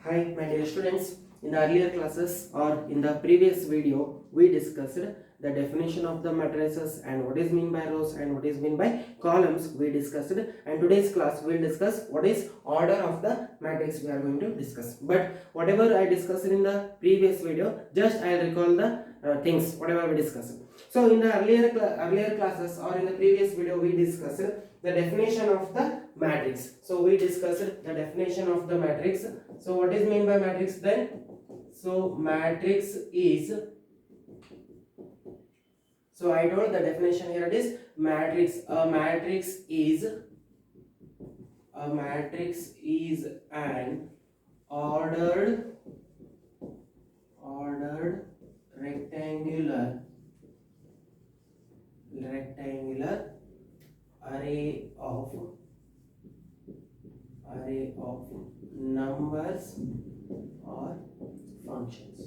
Hi, my dear students. In the earlier classes or in the previous video, we discussed the definition of the matrices and what is meant by rows and what is meant by columns. We discussed, and today's class we will discuss what is order of the matrix. We are going to discuss. But whatever I discussed in the previous video, just I recall the things whatever we discussed. So in the earlier classes or in the previous video, we discussed the definition of the matrix. So we discussed the definition of the matrix. So what is meant by matrix then? So matrix is, so I told the definition here, it is matrix. A matrix is an ordered rectangular array of numbers or functions.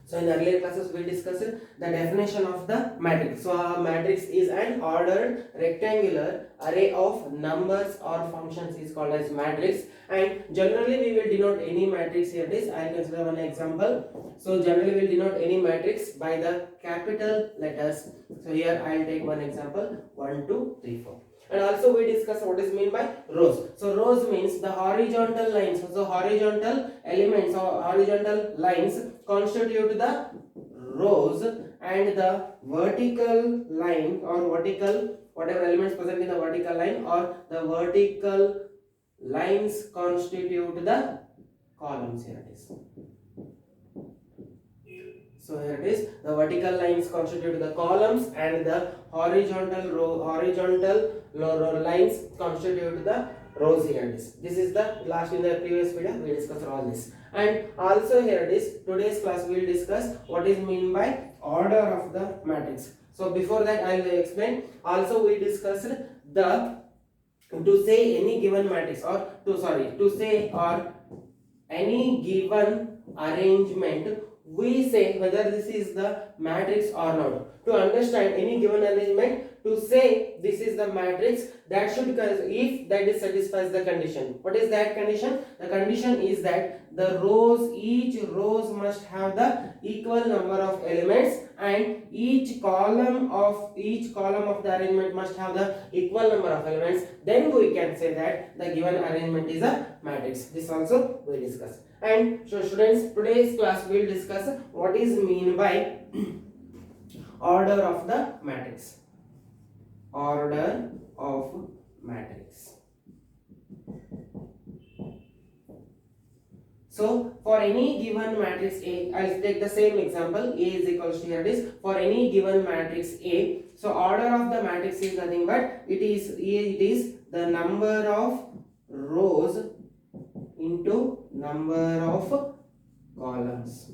So in the earlier classes we discussed the definition of the matrix. So a matrix is an ordered rectangular array of numbers or functions is called as matrix, and generally we will denote any matrix here. This I will consider one example. So generally we will denote any matrix by the capital letters. So here I will take one example, 1 2 3 4. And also we discuss what is meant by rows. So rows means the horizontal lines. So horizontal elements or horizontal lines constitute the rows, and the vertical line or vertical whatever elements present in the vertical line or the vertical lines constitute the columns. Here it is. So here it is, the vertical lines constitute the columns and the horizontal lines constitute the rows. Here it is. This is the last in the previous video we discussed all this. And also here it is, today's class we will discuss what is meant by order of the matrix. So before that I will explain. Also we discussed the to say any given matrix or to say or any given arrangement, we say whether this is the matrix or not. To understand any given arrangement, to say this is the matrix, that should, if that is satisfies the condition. What is that condition? The condition is that the rows, each rows must have the equal number of elements, and each column of the arrangement must have the equal number of elements. Then we can say that the given arrangement is a matrix. This also we discuss. And so students, today's class will discuss what is mean by order of the matrix. Order of matrix. So for any given matrix A, I will take the same example. A is equals to, here it is, for any given matrix A. So order of the matrix is nothing but it is the number of rows into number of columns.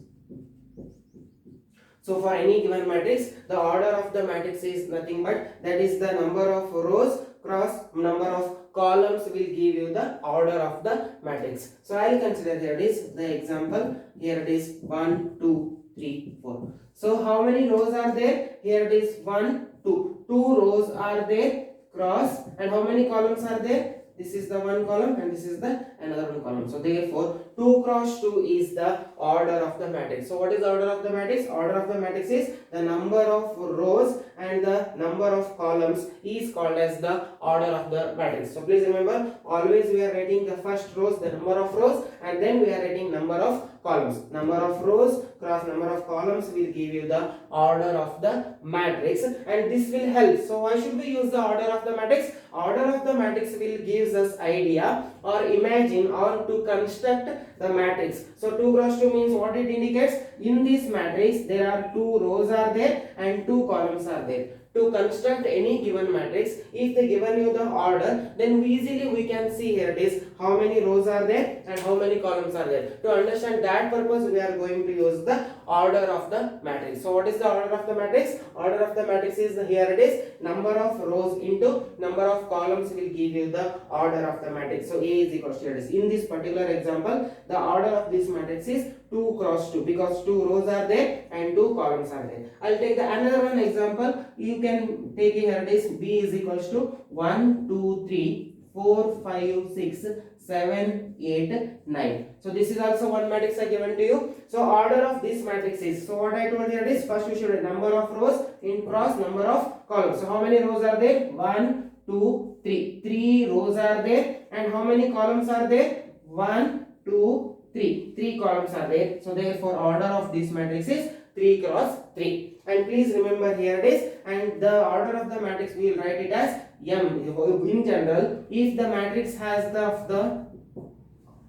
So for any given matrix, the order of the matrix is nothing but that is the number of rows cross number of columns will give you the order of the matrix. So I will consider here it is the example. Here it is 1 2 3 4. So how many rows are there? Here it is 1 2. 2 rows are there cross, and how many columns are there? This is the one column and this is the another one column. So therefore 2 cross 2 is the order of the matrix. So what is the order of the matrix? Order of the matrix is the number of rows and the number of columns is called as the order of the matrix. So please remember, always we are writing the first rows, the number of rows, and then we are writing number of columns. Number of rows cross number of columns will give you the order of the matrix, and this will help. So why should we use the order of the matrix? Order of the matrix will gives us idea or imagine or to construct the matrix. So 2 cross 2 means what it indicates? In this matrix there are 2 rows are there and 2 columns are there. To construct any given matrix, if they given you the order, then easily we can see here it is how many rows are there and how many columns are there. To understand that purpose, we are going to use the order of the matrix. So what is the order of the matrix? Order of the matrix is, here it is, number of rows into number of columns will give you the order of the matrix. So A is equals to, here it is. In this particular example, the order of this matrix is 2 cross 2 because 2 rows are there and 2 columns are there. I'll take the another one example. You can take here it is B is equals to 1 2 3 4, 5, 6, 7, 8, 9. So this is also one matrix I given to you. So order of this matrix is, so what I told here is, first we should write number of rows in cross number of columns. So how many rows are there? 1, 2, 3. 3 rows are there. And how many columns are there? 1, 2, 3. 3 columns are there. So therefore order of this matrix is 3 cross 3. And please remember here it is, and the order of the matrix we will write it as M. In general, if the matrix has the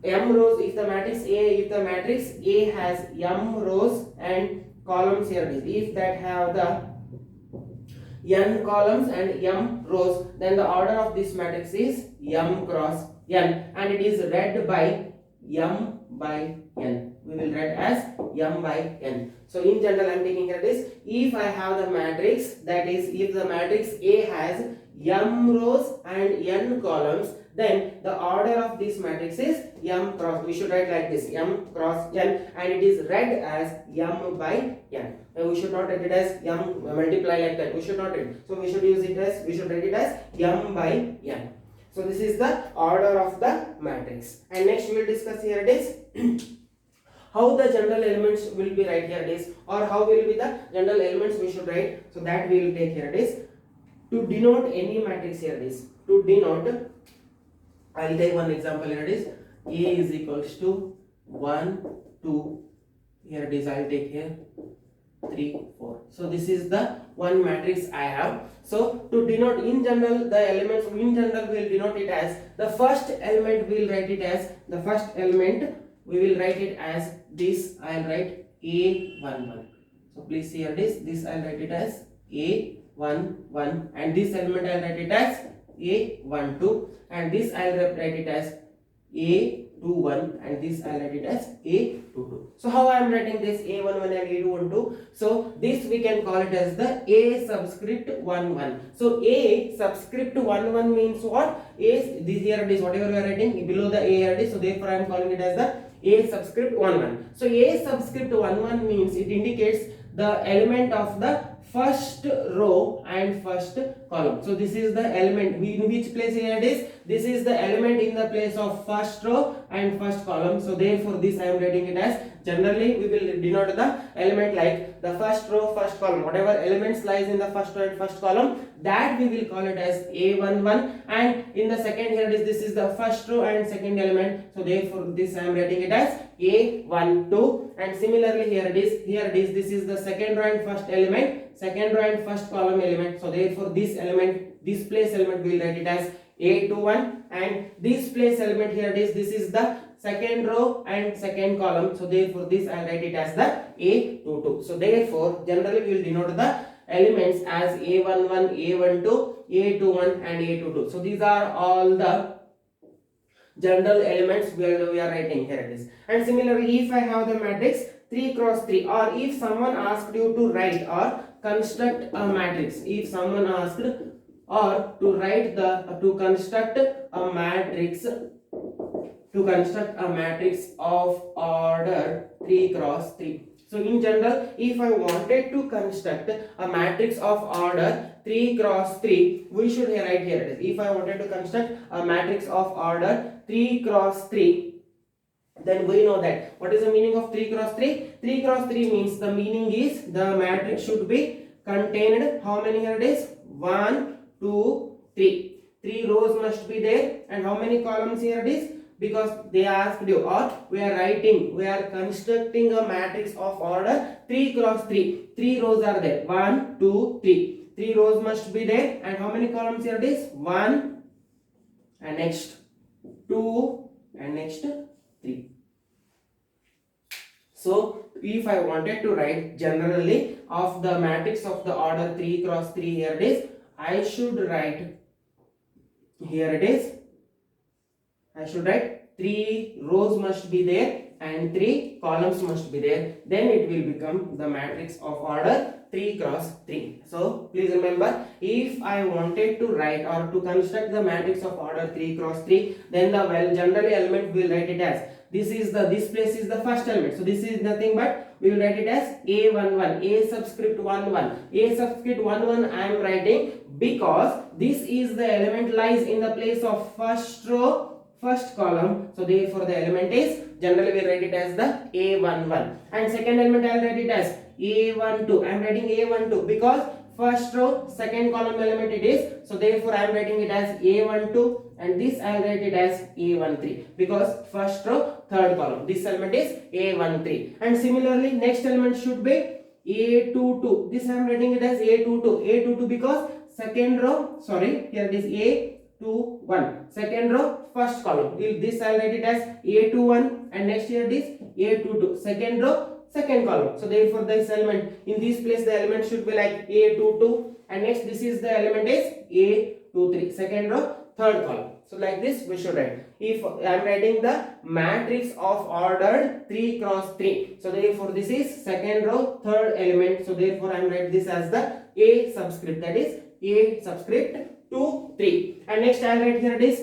M rows, if the matrix A has M rows and columns, here it is, if that have the n columns and m rows, then the order of this matrix is m cross n, and it is read by m by n. We will write as m by n. So in general I am taking here this, if I have the matrix, that is if the matrix A has m rows and n columns, then the order of this matrix is m cross, we should write like this, m cross n, and it is read as m by n. And we should not write it as m multiply like that, we should not write. So we should use it as, we should write it as m by n. So this is the order of the matrix. And next we will discuss here it is how the general elements will be right here it is, or how will be the general elements we should write. So that we will take here it is. To denote any matrix here it is, to denote, I will take one example here it is, A is equals to 1, 2, here it is, I will take here 3, 4. So this is the one matrix I have. So to denote in general the elements, in general we will denote it as, the first element we will write it as, the first element we will write it as this, I will write A11. So please see here this I will write it as A11, and this element I will write it as A12, and this I will write it as A21, and this I will write it as A22. So how I am writing this A11 and A22? So this we can call it as the A subscript 11. So A subscript 11 means what? A, this here it is, whatever we are writing below the A here it is, so therefore I am calling it as the A subscript 11. So A subscript 11 means it indicates the element of the first row and first column. So this is the element, in which place here it is, this is the element in the place of first row and first column. So therefore this I am writing it as, generally we will denote the element like the first row, first column, whatever elements lies in the first row and first column, that we will call it as A11, and in the second here it is, this is the first row and second element, so therefore this I am writing it as A12, and similarly here it is, this is the second row and first element, second row and first column element, so therefore this element, this place element we will write it as A21, and this place element here it is, this is the second row and second column, so therefore this I will write it as the A22. So therefore generally we will denote the elements as A11, A12, A21 and A22. So these are all the general elements we are writing here it is. And similarly if I have the matrix 3 cross 3, or if someone asked you to write or construct a matrix, if someone asked or to write the, to construct a matrix, of order 3 cross 3. So in general, if I wanted to construct a matrix of order 3 cross 3, we should write here it is. If I wanted to construct a matrix of order 3 cross 3, then we know that. What is the meaning of 3 cross 3? 3 cross 3 means the meaning is the matrix should be contained, how many here it is? 1, 2, 3. 3 rows must be there, and how many columns here it is? Because they asked you, or we are constructing a matrix of order 3 cross 3. 3 rows are there, 1, 2, 3. 3 rows must be there, and how many columns here it is? 1, and next 2, and next 3. So if I wanted to write generally of the matrix of the order 3 cross 3, here it is, I should write, here it is, I should write 3 rows must be there and 3 columns must be there, then it will become the matrix of order 3 cross 3. So please remember, if I wanted to write or to construct the matrix of order 3 cross 3, then the generally element will write it as this place is the first element. So this is nothing but we will write it as A11, A subscript 11. A subscript 11 I am writing because this is the element lies in the place of first row, first column. So therefore the element is, generally we write it as the A11. And second element I will write it as A12. I am writing A12 because first row, second column element it is. So therefore I am writing it as A12, and this I will write it as A13 because first row, third column. This element is A13. And similarly next element should be A22. This I am writing it as A22. A22 because second row, sorry, here it is A21. Second row, first column. This I will write it as A21, and next here it is A22. Second row, second column. So therefore this element, in this place the element should be like A22, and next this is the element is A23. Second row, third column. So like this we should write. If I am writing the matrix of order 3 cross 3, so therefore this is second row, third element. So therefore I am write this as the A subscript, that is A subscript 2 3. And next I will write here it is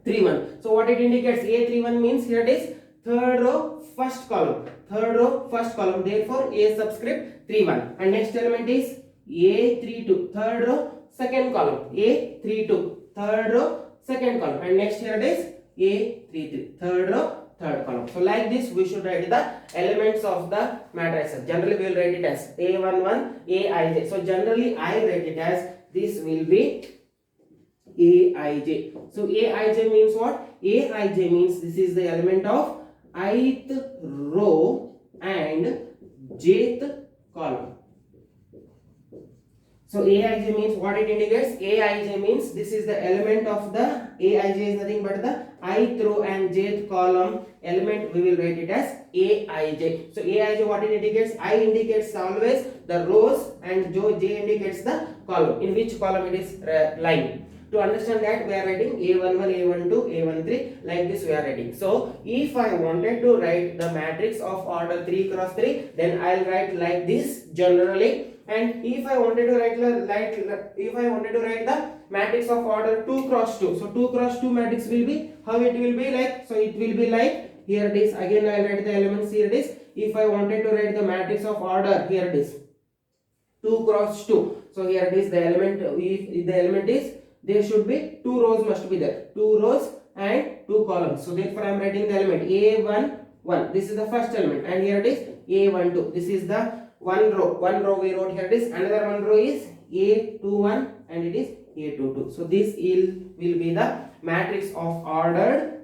A31. So what it indicates, A31 means here it is third row, first column. Third row, first column. Therefore A subscript 31. And next element is A32. Third row, second column. A32. Third row, second column. And next here it is A33. Third row, third column. So like this we should write the elements of the matrices. Generally we will write it as A11, Aij. So generally I write it as, this will be Aij. So Aij means what? Aij means this is the element of ith row and jth column. So Aij means what it indicates? Aij means this is the element of the, Aij is nothing but the ith row and jth column element. We will write it as Aij. So Aij, what it indicates? I indicates always the rows and j indicates the column, in which column it is lying. To understand that, we are writing A11, A12, A13, like this we are writing. So if I wanted to write the matrix of order 3 cross 3, then I will write like this generally. And if I wanted to write the matrix of order 2 cross 2, so 2 cross 2 matrix will be, how it will be like? So it will be like, here it is, again I will write the elements, here it is. If I wanted to write the matrix of order, here it is 2 cross 2. So here it is the element, if the element is, there should be 2 rows must be there, 2 rows and 2 columns. So therefore I am writing the element A11. This is the first element, and here it is A12. This is the one row we wrote, here it is. Another one row is A21 and it is A22. So this will be the matrix of order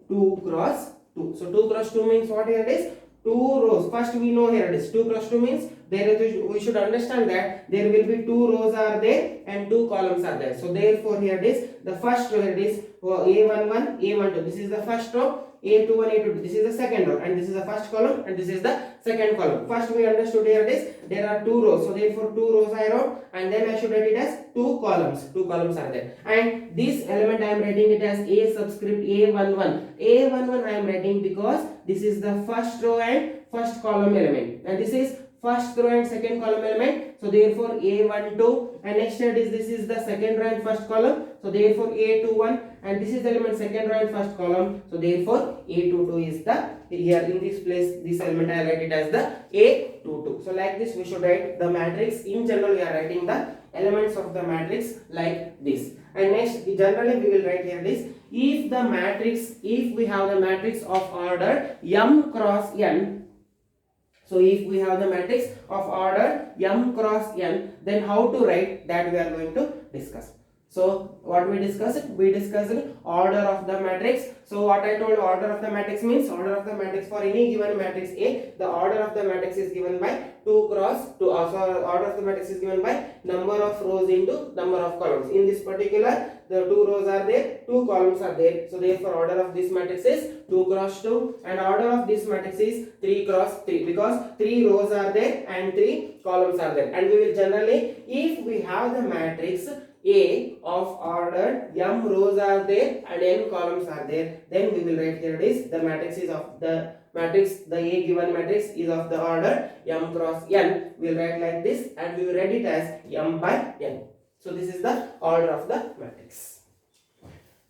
2 cross 2. So 2 cross 2 means what here it is? 2 rows. First we know here it is 2 cross 2 means we should understand that there will be 2 rows are there and 2 columns are there. So therefore here it is the first row, here it is A11, A12. This is the first row. A21, A22. This is the second row, and this is the first column, and this is the second column. First we understood here it is there are 2 rows. So therefore 2 rows I wrote, and then I should write it as 2 columns. 2 columns are there. And this element I am writing it as A subscript A11. A11 I am writing because this is the first row and first column element, and this is first row and second column element. So therefore A12, and next here is, this is the second row and first column. So therefore A21, and this is the element second row and first column. So therefore A22 is the, here in this place this element I write it as the A22. So like this we should write the matrix. In general we are writing the elements of the matrix like this. And next generally we will write here this, if the matrix, if we have the matrix of order m cross n. So if we have the matrix of order m cross n, then how to write, that we are going to discuss. So what we discussed? We discussed order of the matrix. So what I told, order of the matrix means order of the matrix for any given matrix A, the order of the matrix is given by 2 cross 2. So order of the matrix is given by number of rows into number of columns. In this particular, the 2 rows are there, 2 columns are there. So therefore order of this matrix is 2 cross 2, and order of this matrix is 3 cross 3, because 3 rows are there and 3 columns are there. And we will generally, if we have the matrix A of order m rows are there and n columns are there, then we will write here it is the matrix is of the matrix, the A given matrix is of the order m cross n. We will write like this, and we will write it as m by n. So this is the order of the matrix.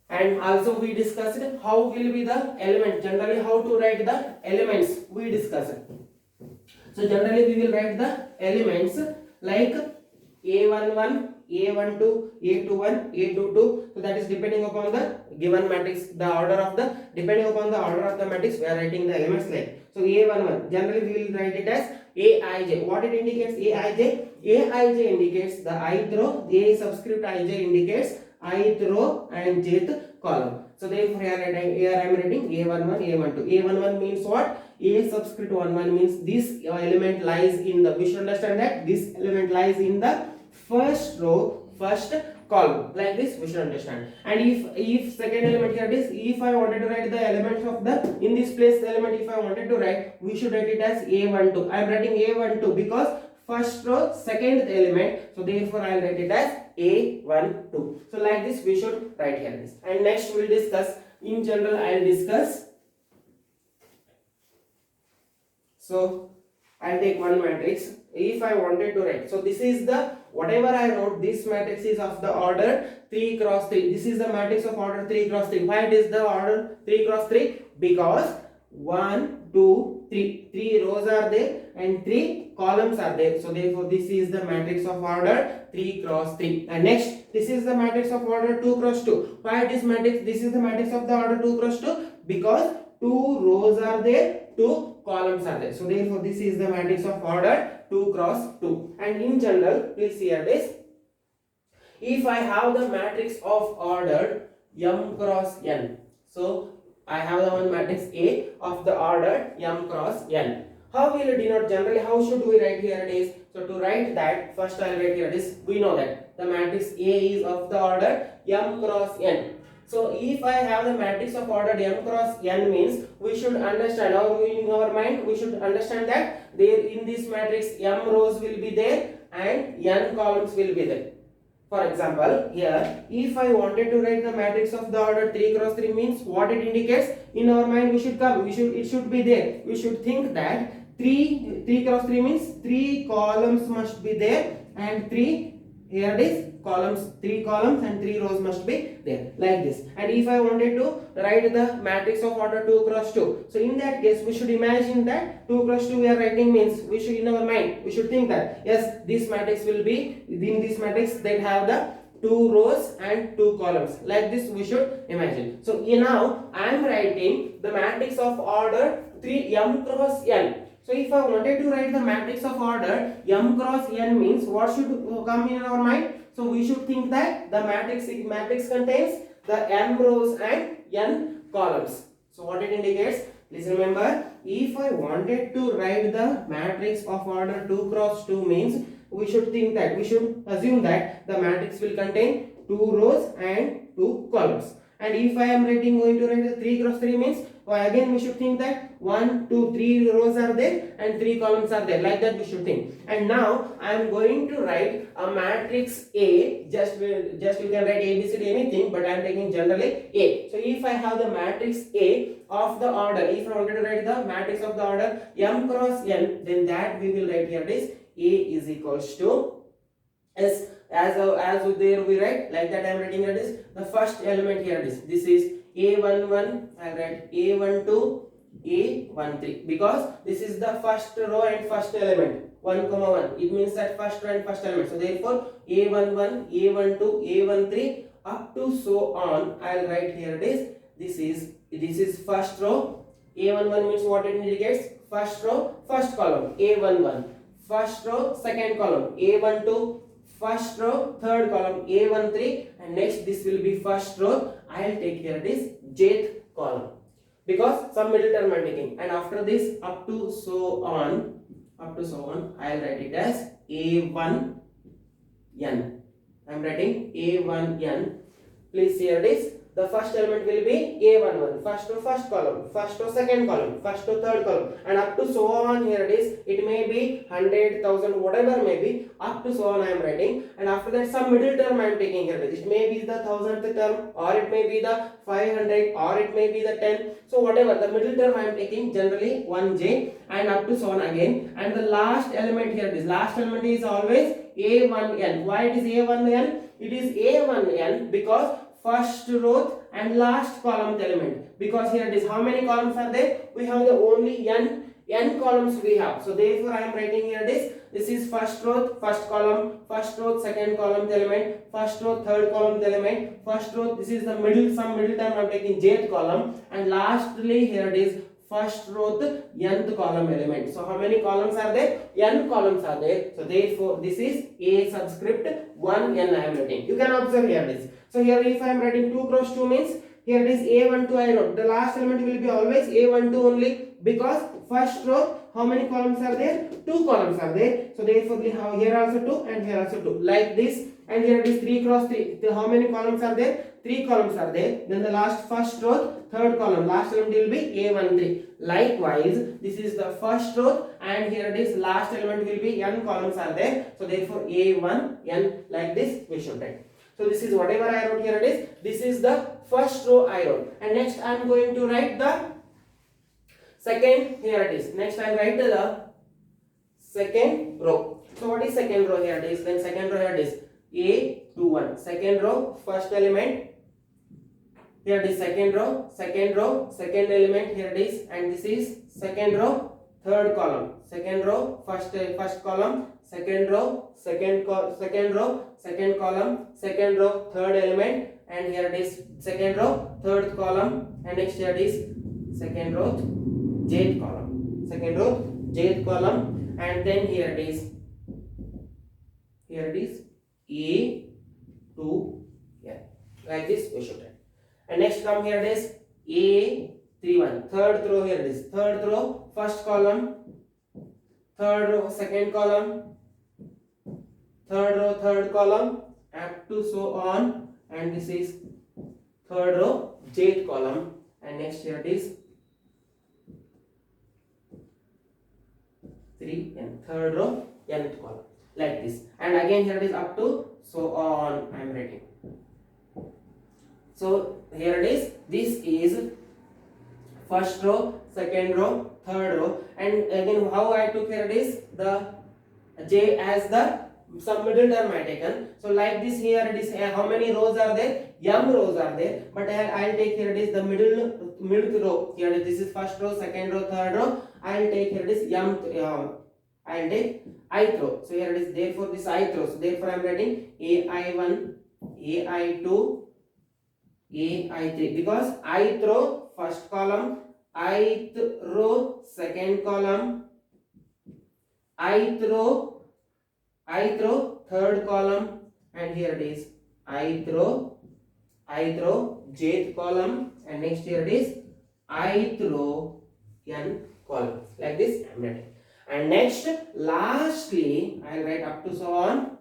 And also we discussed how will be the element, generally how to write the elements we discussed. So generally we will write the elements like a11, a12, a21, a22. So that is depending upon the given matrix, the order of the, depending upon the order of the matrix we are writing the elements like. So a11 generally we will write it as aij. What it indicates? Aij. Aij indicates the ith row, a subscript ij indicates ith row and jth column. So therefore here I am writing a11, a12. A11 means what? A subscript 11 means this element lies in the, we should understand that this element lies in the first row, first column, like this we should understand. And if second element here it is, if I wanted to write the elements of the, in this place the element if I wanted to write, we should write it as a12. I am writing a12 because first row second element, so therefore I will write it as a12. So like this we should write here this. And next we will discuss, in general I will discuss. So I'll take one matrix. If I wanted to write, so this is the, whatever I wrote, this matrix is of the order 3 cross 3. This is the matrix of order 3 cross 3. Why it is the order 3 cross 3? Because 1, 2, 3. 3 rows are there and 3 columns are there. So therefore this is the matrix of order 3 cross 3. And next, this is the matrix of order 2 cross 2. Why it is matrix? This is the matrix of the order 2 cross 2 because 2 rows are there, 2 columns are there. So therefore this is the matrix of order 2 cross 2. And in general, please see here this. If I have the matrix of order m cross n, so I have the one matrix A of the order m cross n. How will it denote? Generally, how should we write here it is? So to write that, first I will write here this. We know that the matrix A is of the order m cross n. So if I have the matrix of order m cross n means we should understand, or in our mind we should understand that there in this matrix m rows will be there and n columns will be there. For example, here if I wanted to write the matrix of the order 3 cross 3 means what it indicates, in our mind we should come, it should be there. We should think that 3 cross 3 means 3 columns must be there and 3, here it is, columns, 3 columns and 3 rows must be there, like this. And if I wanted to write the matrix of order 2 cross 2, so in that case we should imagine that 2 cross 2 we are writing means, we should, in our mind we should think that yes, this matrix will be, in this matrix they have the 2 rows and 2 columns, like this we should imagine. So now I am writing the matrix of order 3 m cross n. So if I wanted to write the matrix of order m cross n means what should come in our mind? So we should think that the matrix contains the m rows and n columns. So what it indicates? Please remember, if I wanted to write the matrix of order 2 cross 2 means we should think that, we should assume that the matrix will contain 2 rows and 2 columns. And if I am going to write the 3 cross 3 means, again we should think that 1, 2, 3 rows are there and 3 columns are there, like that we should think. And now I am going to write a matrix A, just you can write A, B, C, D, anything, but I am taking generally A. So if I have the matrix A of the order, if I wanted to write the matrix of the order m cross n, then that we will write here is A is equals to S. As there we write, like that I am writing here is the first element here is, this is A11, I write A12, A13, because this is the first row and first element, 1, 1. It means that first row and first element. So therefore A11, A12, A13 up to so on, I will write here it is, this is first row. A11 means what it indicates? First row, first column, A11. First row, second column, A12. First row, third column, A13, and next this will be first row. I will take here this jth column because some middle term I am taking, and after this up to so on, I will write it as A1n. I am writing A1n. Please here this. The first element will be A11, first row, first column, first row, second column, first row, third column, and up to so on. Here it is. It may be 100, 1000, whatever may be. Up to so on I am writing, and after that some middle term I am taking here. It may be the 1000th term, or it may be the 500, or it may be the 10. So whatever the middle term I am taking, generally 1j, and up to so on again. And the last element here, this last element is always A1n. Why it is A1n? It is A1n because first row and last column element, because here it is how many columns are there? We have the only n columns we have. So therefore I am writing here this is first row first column, first row second column element, first row third column element, first row this is the middle term I am taking jth column, and lastly here it is first row nth column element. So how many columns are there? N columns are there. So therefore this is a subscript 1n I am writing. You can observe here this. So here if I am writing 2 cross 2 means here it is a12 I wrote. The last element will be always a12 only, because first row how many columns are there? 2 columns are there. So therefore we have here also 2 and here also 2 like this. And here it is 3 cross 3. How many columns are there? 3 columns are there. Then the last first row third column, last element will be a13. Likewise this is the first row and here it is last element will be n columns are there. So therefore a1n like this we should write. So this is whatever I wrote here it is. This is the first row I wrote. And next I am going to write the second. Here it is. Next I write the second row. So what is second row? Here it is. Then second row here it is a21. Second row first element. Here it is second row, second element here it is, and this is second row, third column, second row, first column, second row, second row, second column, second row, third element, and here it is second row, third column, and next here it is second row, jth column, and then here it is a2, yeah, like this we should write. And next come here it is a31, third row here it is, third row first column, third row second column, third row third column, up to so on, and this is third row jth column, and next here it is 3 and third row nth column like this, and again here it is up to so on I am writing. So here it is, this is first row, second row, third row, and again how I took here it is the j as the some middle term I taken. So like this here it is how many rows are there? M rows are there, but I'll take here it is the middle row. Here this is first row, second row, third row. I'll take here it is I'll take ith row. So here it is therefore this ith row. So therefore I am writing ai1, ai2, ai3, because ith row first column, ith row second column, ith row third column, and here it is ith row jth column, and next here it is ith row n column like this I am writing. And next lastly I will write up to so on.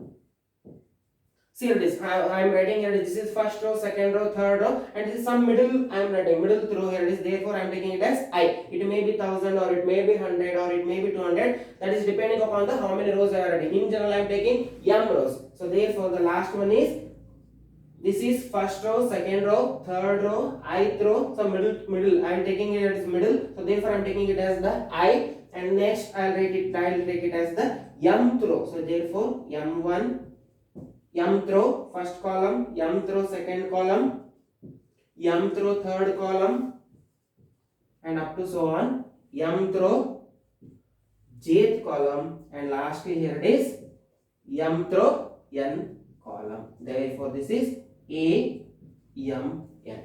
See here it is, I am writing here this is first row, second row, third row, and this is some middle I am writing, middle row here it is, therefore I am taking it as I. It may be 1000 or it may be 100 or it may be 200, that is depending upon the how many rows I am writing. In general I am taking m rows. So therefore the last one is this is first row, second row, third row, ith row, so middle I am taking it as middle, so therefore I am taking it as the I, and next I will take it as the mth row. So therefore m1, mth row first column, mth row second column, mth row third column, and up to so on, mth row jth column, and lastly here it is mth row n column. Therefore this is a-m-n.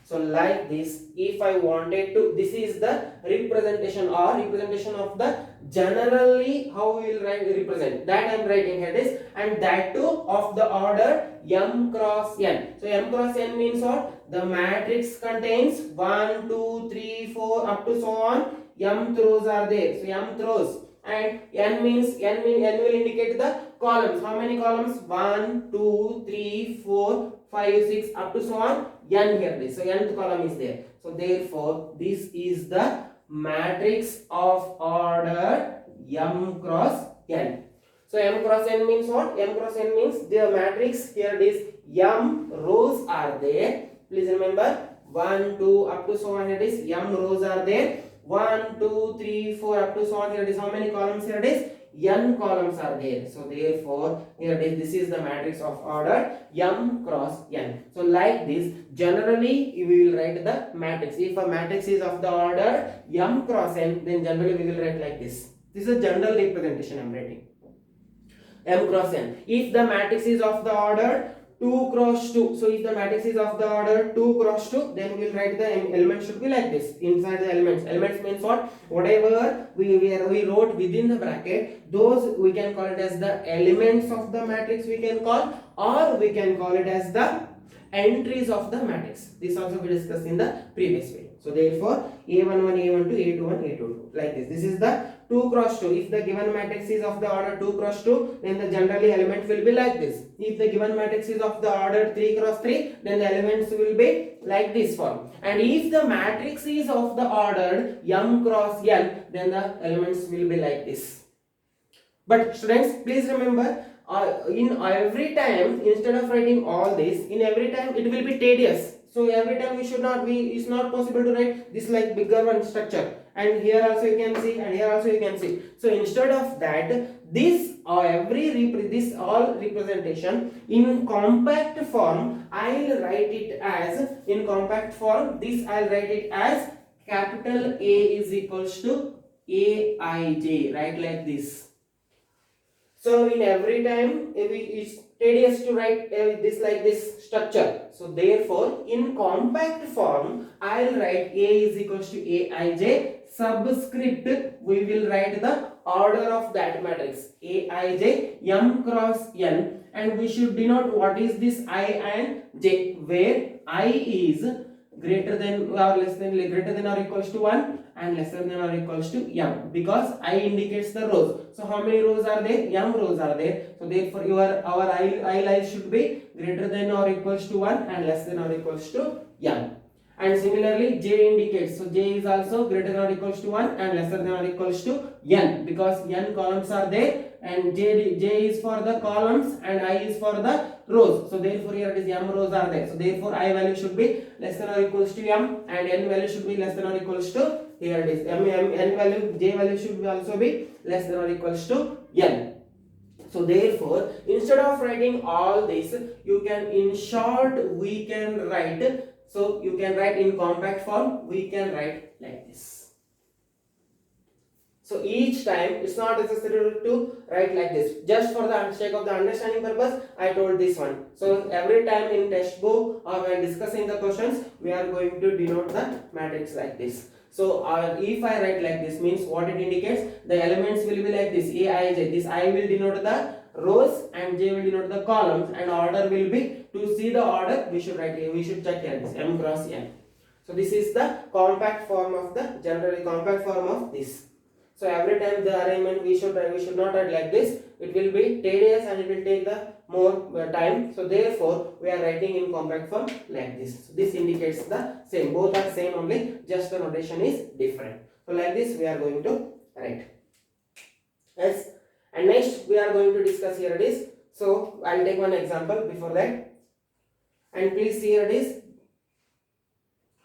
So like this, if I wanted to, this is the representation of the generally how we will represent, that I am writing here is, and that too of the order m cross n. So m cross n means what? The matrix contains 1, 2, 3, 4 up to so on, m rows are there. So m rows, and n will indicate the columns. How many columns? 1, 2, 3, 4, 5, 6 up to so on, n here it is. So nth column is there. So therefore this is the matrix of order m cross n. So m cross n means what? M cross n means the matrix here it is m rows are there. Please remember 1, 2 up to so on, it is m rows are there. 1, 2, 3, 4 up to so on, here it is how many columns here it is? n columns are there. So therefore here it is, this is the matrix of order m cross n. So like this, generally we will write the matrix. If a matrix is of the order m cross n, then generally we will write like this. This is a general representation I am writing, m cross n. If the matrix is of the order 2 cross 2, so if the matrix is of the order 2 cross 2, then we will write the elements should be like this. Inside the elements means what? Whatever we wrote within the bracket, those we can call it as the elements of the matrix we can call, or we can call it as the entries of the matrix. This also we discussed in the previous way. So therefore a11, a12, a21, a22, like this. This is the 2 cross 2. If the given matrix is of the order 2 cross 2, then the generally element will be like this. If the given matrix is of the order 3 cross 3, then the elements will be like this form. And if the matrix is of the order m cross n, then the elements will be like this. But students, please remember, in every time, instead of writing all this, in every time it will be tedious. So every time we should not be, it's not possible to write this like bigger one structure. And here also you can see, and here also you can see. So instead of that, this or this all representation in compact form, I'll write it as, in compact form, this I'll write it as capital A is equals to Aij, right, like this. So in every time it's tedious to write this like this structure. So therefore in compact form I'll write A is equals to Aij, subscript we will write the order of that matrix Aij m cross n, and we should denote what is this I and j, where I is greater than or less than, greater than or equals to 1 and lesser than or equals to m, because I indicates the rows. So how many rows are there? M rows are there. So therefore our I lies should be greater than or equals to 1 and less than or equals to m. And similarly j indicates, so j is also greater than or equals to 1 and lesser than or equals to n, because n columns are there and j is for the columns and I is for the rows. So therefore here it is m rows are there. So therefore I value should be less than or equals to m and n value should be less than or equals to, here it is n value, j value should be also be less than or equals to n. So therefore instead of writing all this, you can, in short we can write, so you can write in compact form, we can write like this. So each time it's not necessary to write like this. Just for the sake of the understanding purpose, I told this one. So every time in textbook or when discussing the questions, we are going to denote the matrix like this. So if I write like this, means what it indicates, the elements will be like this Aij. This I will denote the rows and j will denote the columns, and order will be, to see the order we should write here, we should check here this m cross n. So this is the compact form of the, generally compact form of this. So every time the arrangement we should not write like this. It will be tedious and it will take the more time. So therefore we are writing in compact form like this. So this indicates the same. Both are same only, just the notation is different. So like this we are going to write. Yes. And next we are going to discuss, here it is. So I'll take one example before that. And please see, here it is.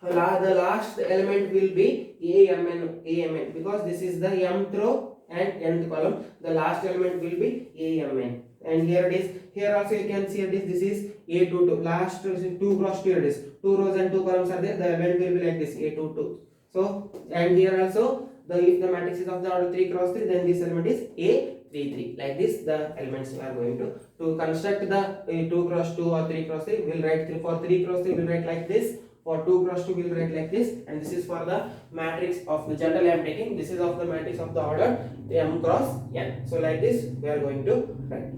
The last element will be AMN, because this is the mth row and nth column. The last element will be AMN. And here it is. Here also you can see it is, this is A22. Last 2 cross 2, it is 2 rows and 2 columns are there. The element will be like this A22. So and here also, if the matrix is of the order 3 cross 3, then this element is A33. Like this the elements are going to construct the 2 cross 2 or 3 cross 3. We will write for 3 cross 3 we will write like this. For 2 cross 2 we will write like this, and this is for the matrix of the general I am taking. This is of the matrix of the order m cross n. So like this we are going to write.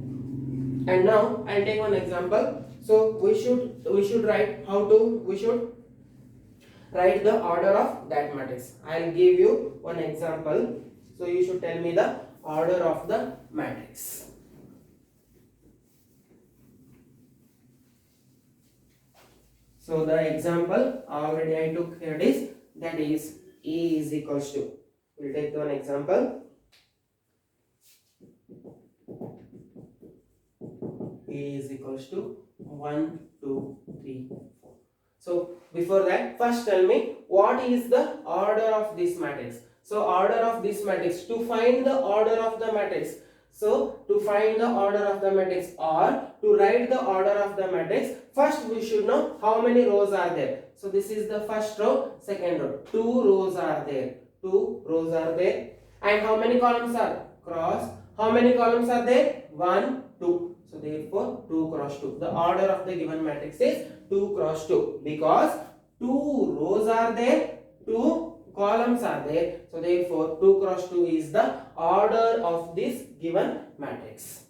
And now I'll take one example. So we should write we should write the order of that matrix. I'll give you one example. So you should tell me the order of the matrix. So the example already I took, here it is, that is A is equals to, we'll take one example. A is equals to 1, 2, 3, 4. So before that, first tell me what is the order of this matrix. So order of this matrix, to find the order of the matrix. So to find the order of the matrix or to write the order of the matrix, first we should know how many rows are there. So this is the first row, second row, 2 rows are there, 2 rows are there. And how many columns are cross? How many columns are there? 1, 2. So therefore 2 cross 2. The order of the given matrix is 2 cross 2 because 2 rows are there, 2 columns are there. So therefore 2 cross 2 is the order of this given matrix.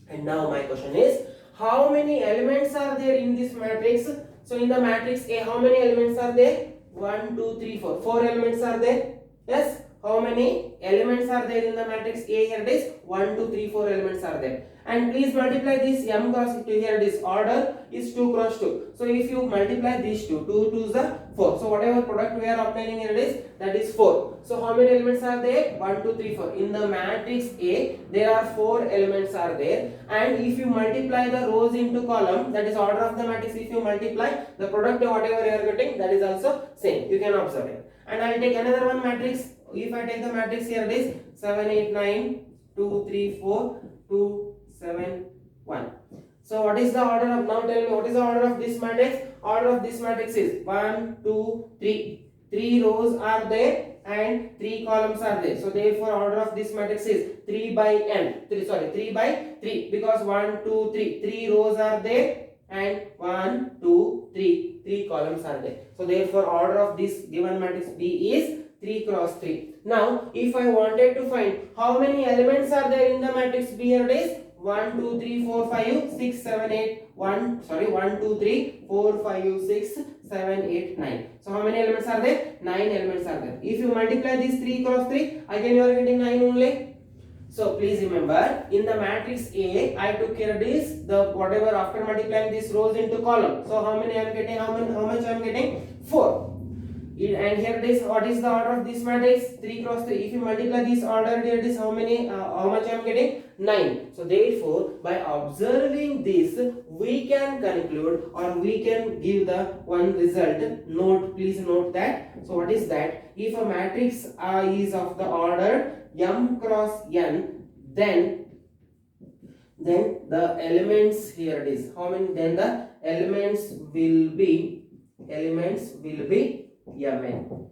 And now my question is, how many elements are there in this matrix? So in the matrix A, how many elements are there? 1, 2, 3, 4. 4 elements are there. Yes. How many elements are there in the matrix A? Here it is 1, 2, 3, 4 elements are there. And please multiply this m cross to here it is order is 2 cross 2. So if you multiply these two, 2 2s are 4. So whatever product we are obtaining here it is, that is 4. So how many elements are there? 1, 2, 3, 4. In the matrix A, there are 4 elements are there. And if you multiply the rows into column, that is order of the matrix. If you multiply the product whatever you are getting, that is also same. You can observe it. And I will take another one matrix. If I take the matrix here it is 7, 8, 9, 2, 3, 4, 2, 7, 1. So what is the order of, now tell me what is the order of this matrix? Order of this matrix is 1, 2, 3. 3 rows are there and 3 columns are there. So therefore order of this matrix is 3 by n. 3 by 3 because 1, 2, 3. 3 rows are there and 1, 2, 3. 3 columns are there. So therefore order of this given matrix B is 3 cross 3. Now if I wanted to find how many elements are there in the matrix B, here it is 1, 2, 3, 4, 5, 6, 7, 8, 1, 2, 3, 4, 5, 6, 7, 8, 9. So how many elements are there? 9 elements are there. If you multiply these 3 cross 3, again you are getting 9 only. So please remember, in the matrix A, I took care of this, the whatever after multiplying these rows into column. So how many I am getting? How much I am getting? 4. And here it is, what is the order of this matrix? 3 cross 3. If you multiply this order, here it is how many? How much I am getting? 9. So therefore, by observing this, we can conclude or we can give the one result. Note, please note that. So what is that? If a matrix is of the order m cross n, then the elements, here it is how many? Then the elements will be mn.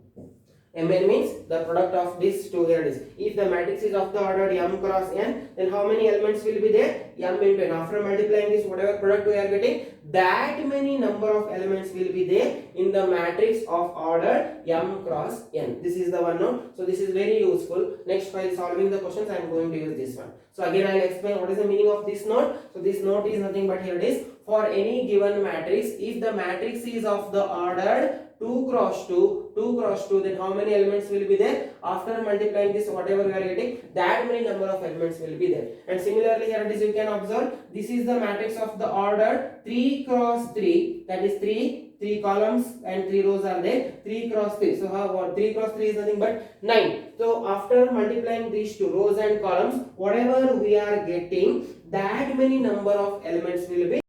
Mn means the product of these two, here it is. If the matrix is of the order m cross n, then how many elements will be there? M into n. After multiplying this whatever product we are getting, that many number of elements will be there in the matrix of order m cross n. This is the one note. So this is very useful. Next, while solving the questions, I am going to use this one. So again I will explain what is the meaning of this note. So this note is nothing but, here it is, for any given matrix, if the matrix is of the order 2 cross 2, then how many elements will be there? After multiplying this whatever we are getting, that many number of elements will be there. And similarly here it is, you can observe, this is the matrix of the order 3 cross 3, that is 3 columns and 3 rows are there, 3 cross 3. So how 3 cross 3 is nothing but 9. So after multiplying these two rows and columns, whatever we are getting, that many number of elements will be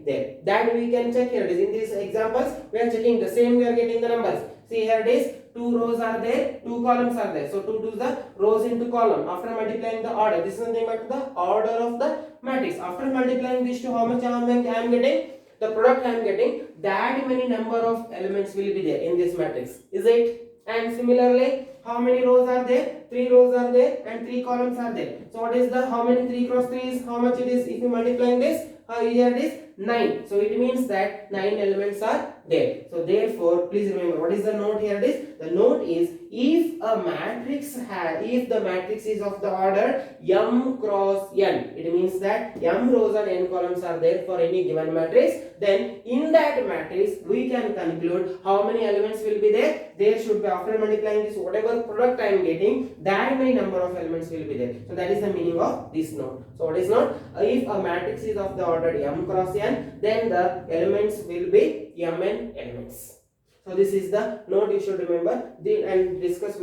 there. That we can check. Here it is, in these examples we are checking the same, we are getting the numbers. See here it is, 2 rows are there, 2 columns are there. So 2 to the rows into column. After multiplying the order, this is nothing but the order of the matrix. After multiplying these two, how much I am getting? The product I am getting, that many number of elements will be there in this matrix. Is it? And similarly, how many rows are there? 3 rows are there and 3 columns are there. So what is the, how many 3 cross 3 is, how much it is? If you multiplying this, here it is 9. So it means that 9 elements are there. So therefore, please remember, what is the note here? It is, the note is, if the matrix is of the order m cross n, it means that m rows and n columns are there for any given matrix, then in that matrix we can conclude how many elements will be there. There should be, after multiplying this whatever product I am getting, that many number of elements will be there. So that is the meaning of this note. So what is note? If a matrix is of the order m cross n, then the elements will be mn elements. So this is the note you should remember. We'll discuss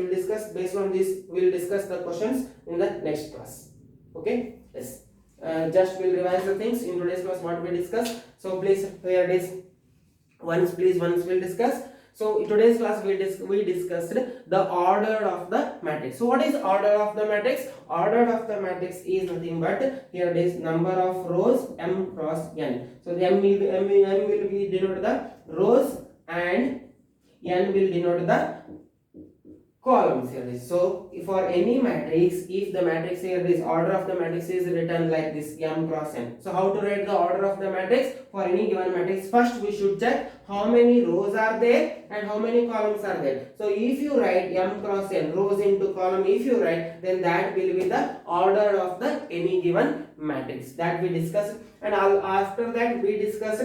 based on this, we'll discuss the questions in the next class. Okay? Yes. Just we'll revise the things in today's class what we discussed. So please, here it is. Once we'll discuss. So in today's class we discussed the order of the matrix. So what is order of the matrix? Order of the matrix is nothing but here it is number of rows m cross n. So the m will be denote the rows and n will denote the columns here is. So for any matrix, if the matrix here is order of the matrix is written like this m cross n. So how to write the order of the matrix for any given matrix? First we should check how many rows are there and how many columns are there. So if you write m cross n, rows into column, if you write, then that will be the order of the any given matrix that we discussed. And after that we discussed